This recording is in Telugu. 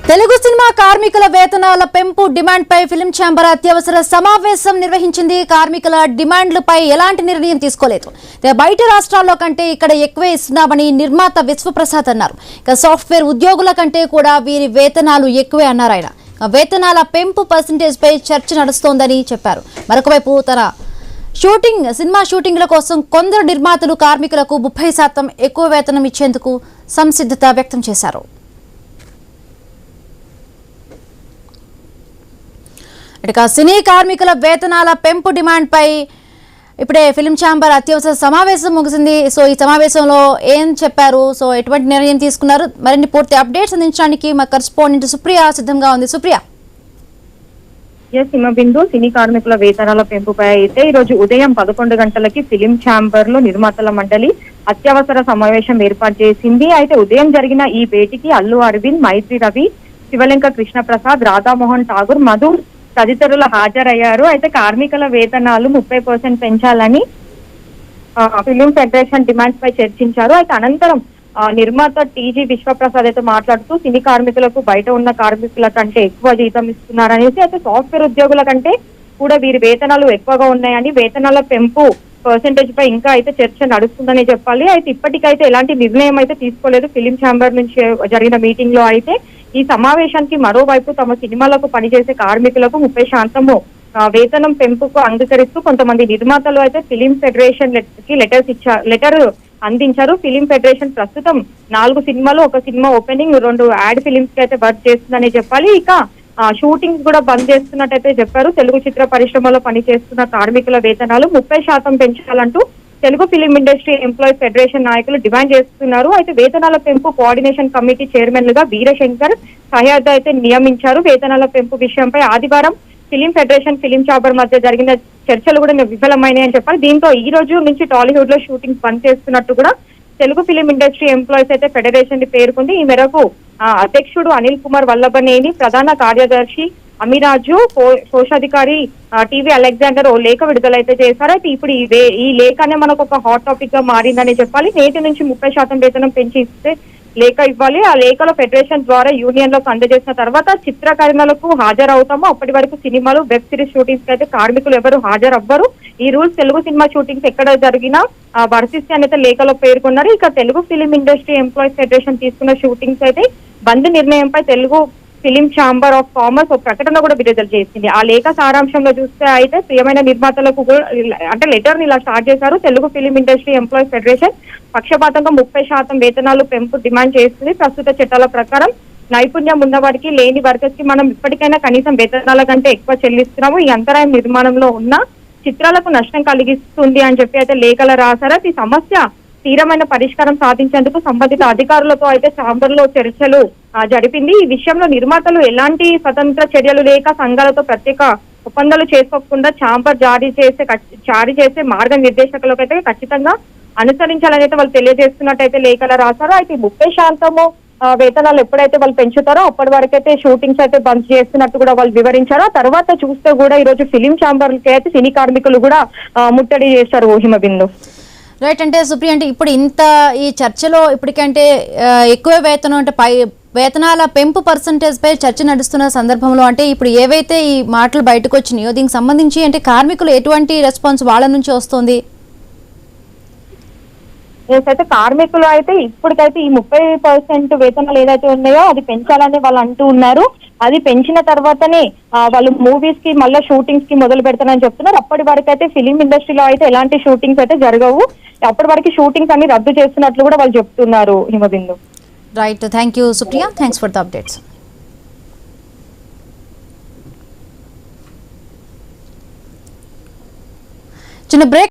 తెలుగు సినిమా కార్మికుల వేతనాల పెంపు డిమాండ్పై ఫిల్మ్ ఛాంబర్ అత్యవసర సమావేశం నిర్వహించింది. కార్మికుల డిమాండ్లపై ఎలాంటి నిర్ణయం తీసుకోలేదు. బయట రాష్ట్రాల్లో కంటే ఇక్కడ ఎక్కువే ఇస్తున్నామని నిర్మాత విశ్వప్రసాద్ అన్నారు. ఇక సాఫ్ట్వేర్ ఉద్యోగుల కంటే కూడా వీరి వేతనాలు ఎక్కువే అన్నారు ఆయన. వేతనాల పెంపు పర్సెంటేజ్ పై చర్చ నడుస్తోందని చెప్పారు. మరొకవైపు తన సినిమా షూటింగ్ల కోసం కొందరు నిర్మాతలు కార్మికులకు 30% ఎక్కువ వేతనం ఇచ్చేందుకు సంసిద్ధత వ్యక్తం చేశారు. ఇక సినీ కార్మికుల వేతనాల పెంపు డిమాండ్ పై ఇప్పుడే ఫిల్మ్ ఛాంబర్ అత్యవసర సమావేశం ముగిసింది. సో ఈ సమావేశంలో ఏం చెప్పారు, సో ఎటువంటి నిర్ణయం తీసుకున్నారు, మరిన్ని పూర్తి అప్డేట్స్ అందించడానికి మా కరెస్పాండెంట్ సుప్రియ సిద్ధంగా ఉంది. సుప్రియ. హిమబిందు, సినీ కార్మికుల వేతనాల పెంపుపై అయితే ఈ రోజు ఉదయం 11 గంటలకి ఫిలిం ఛాంబర్ లో నిర్మాతల మండలి అత్యవసర సమావేశం ఏర్పాటు చేసింది. అయితే ఉదయం జరిగిన ఈ భేటీకి అల్లు అరవింద్, మైత్రి రవి, శివలింక కృష్ణప్రసాద్, రాధామోహన్ ఠాగూర్, మధు తదితరులు హాజరయ్యారు. అయితే కార్మికుల వేతనాలు 30% పెంచాలని ఫిలిం ఫెడరేషన్ డిమాండ్స్ పై చర్చించారు. అయితే అనంతరం నిర్మాత టీజీ విశ్వప్రసాద్ అయితే మాట్లాడుతూ సినీ కార్మికులకు బయట ఉన్న కార్మికుల కంటే ఎక్కువ జీతం ఇస్తున్నారనేసి, అయితే సాఫ్ట్వేర్ ఉద్యోగుల కంటే కూడా వీరి వేతనాలు ఎక్కువగా ఉన్నాయని, వేతనాల పెంపు పర్సెంటేజ్ పై ఇంకా అయితే చర్చ నడుస్తుందని చెప్పాలి. అయితే ఇప్పటికైతే ఎలాంటి నిర్ణయం అయితే తీసుకోలేదు. ఫిలిం ఛాంబర్ నుంచి జరిగిన మీటింగ్ లో అయితే ఈ సమావేశానికి మరోవైపు తమ సినిమాలకు పనిచేసే కార్మికులకు 30% వేతనం పెంపుకు అంగీకరిస్తూ కొంతమంది నిర్మాతలు అయితే ఫిలిం ఫెడరేషన్ కి లెటర్ అందించారు. ఫిలిం ఫెడరేషన్ ప్రస్తుతం 4 సినిమాలు, 1 సినిమా ఓపెనింగ్, 2 యాడ్ ఫిలిమ్స్ కి అయితే వర్క్ చేస్తుందని చెప్పాలి. ఇక షూటింగ్స్ కూడా బంద్ చేస్తున్నట్టయితే చెప్పారు. తెలుగు చిత్ర పరిశ్రమలో పనిచేస్తున్న కార్మికుల వేతనాలు 30% పెంచాలంటూ Telugu film industry employees federation నాయకులు డిమాండ్ చేస్తున్నారు. అయితే వేతనాల పెంపు కోఆర్డినేషన్ కమిటీ చైర్మన్ లుగా వీరశంకర్ సహ్యాద్ అయితే నియమించారు. వేతనాల పెంపు విషయంపై ఆదివారం ఫిలిం ఫెడరేషన్, ఫిలిం ఛాంబర్ మధ్య జరిగిన చర్చలు కూడా విఫలమైనాయి అని చెప్పాలి. దీంతో ఈ రోజు నుంచి టాలీవుడ్ లో షూటింగ్ బంద్ చేస్తున్నట్టు కూడా తెలుగు ఫిలిం ఇండస్ట్రీ ఎంప్లాయీస్ అయితే ఫెడరేషన్ పేర్కొంది. ఈ మేరకు అధ్యక్షుడు అనిల్ కుమార్ వల్లభనేని, ప్రధాన కార్యదర్శి అమిరాజు, కోశాధికారి టీవీ అలెగ్జాండర్ ఓ లేఖ విడుదలైతే చేశారు. అయితే ఇప్పుడు ఈ లేఖనే మనకు ఒక హాట్ టాపిక్ గా మారిందని చెప్పాలి. నేటి నుంచి 30% వేతనం పెంచి ఇస్తే లేఖ ఇవ్వాలి. ఆ లేఖలో ఫెడరేషన్ ద్వారా యూనియన్ లకు అందజేసిన తర్వాత చిత్రీకరణలకు హాజరవుతాము. అప్పటి వరకు సినిమాలు, వెబ్ సిరీస్ షూటింగ్స్ అయితే కార్మికులు ఎవరు హాజరవ్వరు. ఈ రూల్స్ తెలుగు సినిమా షూటింగ్స్ ఎక్కడ జరిగినా వర్తిస్తాయని అయితే లేఖలో పేర్కొన్నారు. ఇక Telugu film industry employees federation తీసుకున్న షూటింగ్స్ అయితే బంద్ నిర్ణయంపై Telugu film chamber of commerce ఒక ప్రకటన కూడా విడుదల చేసింది. ఆ లేఖ సారాంశంలో చూస్తే అయితే ప్రియమైన నిర్మాతలకు అంటే లెటర్ ని ఇలా స్టార్ట్ చేశారు. Telugu film industry employees federation పక్షపాతంగా 30% వేతనాలు పెంపు డిమాండ్ చేస్తుంది. ప్రస్తుత చట్టాల ప్రకారం నైపుణ్యం ఉన్నవాడికి, లేని వర్కర్స్ కి మనం ఇప్పటికైనా కనీసం వేతనాల కంటే ఎక్కువ చెల్లిస్తున్నాము. ఈ అంతరాయం నిర్మాణంలో ఉన్న చిత్రాలకు నష్టం కలిగిస్తుంది అని చెప్పి అయితే లేఖలు రాశారు. ఈ సమస్య తీవ్రమైన పరిష్కారం సాధించేందుకు సంబంధిత అధికారులతో అయితే ఛాంబర్ లో చర్చలు జరిపింది. ఈ విషయంలో నిర్మాతలు ఎలాంటి స్వతంత్ర చర్యలు లేక సంఘాలతో ప్రత్యేక ఒప్పందాలు చేసుకోకుండా ఛాంబర్ జారీ చేసే మార్గనిర్దేశకులకు అయితే ఖచ్చితంగా అనుసరించాలని అయితే వాళ్ళు తెలియజేస్తున్నట్టయితే లేఖలు రాశారు. అయితే 30% వేతనాలు ఎప్పుడైతే వాళ్ళు పెంచుతారో అప్పటి వరకైతే షూటింగ్స్ అయితే బంద్ చేస్తున్నట్టు కూడా వాళ్ళు వివరించారు. ఆ తర్వాత చూస్తే కూడా ఈ రోజు ఫిలిం ఛాంబర్ కి అయితే సినీ కార్మికులు కూడా ముట్టడి చేశారు. హిమబిందు. రైట్. అంటే సుప్రియ, అంటే ఇప్పుడు ఇంత ఈ చర్చలో ఇప్పటికంటే ఎక్కువ వేతనం అంటే వేతనాల పెంపు పర్సంటేజ్ పై చర్చ నడుస్తున్న సందర్భంలో అంటే ఇప్పుడు ఏవైతే ఈ మాటలు బయటకు వచ్చినాయో దీనికి సంబంధించి అంటే కార్మికులు ఎటువంటి రెస్పాన్స్ వాళ్ళ నుంచి వస్తుంది? అయితే కార్మికులు అయితే ఇప్పటికైతే ఈ 30% వేతనాలు ఏదైతే ఉన్నాయో అది పెంచాలని వాళ్ళు అంటూ ఉన్నారు. అది పెంచిన తర్వాతనే వాళ్ళు మూవీస్ కి మళ్ళీ షూటింగ్స్ కి మొదలు పెడతానని చెప్తున్నారు. అప్పటి వరకు అయితే ఫిలిం ఇండస్ట్రీలో అయితే ఎలాంటి షూటింగ్స్ అయితే జరగవు. అప్పటి వరకు షూటింగ్స్ అన్ని రద్దు చేస్తున్నట్లు కూడా వాళ్ళు చెప్తున్నారు. Himabindu. Right. Thank you Supriya. Thanks for the updates. చిన్న బ్రేక్.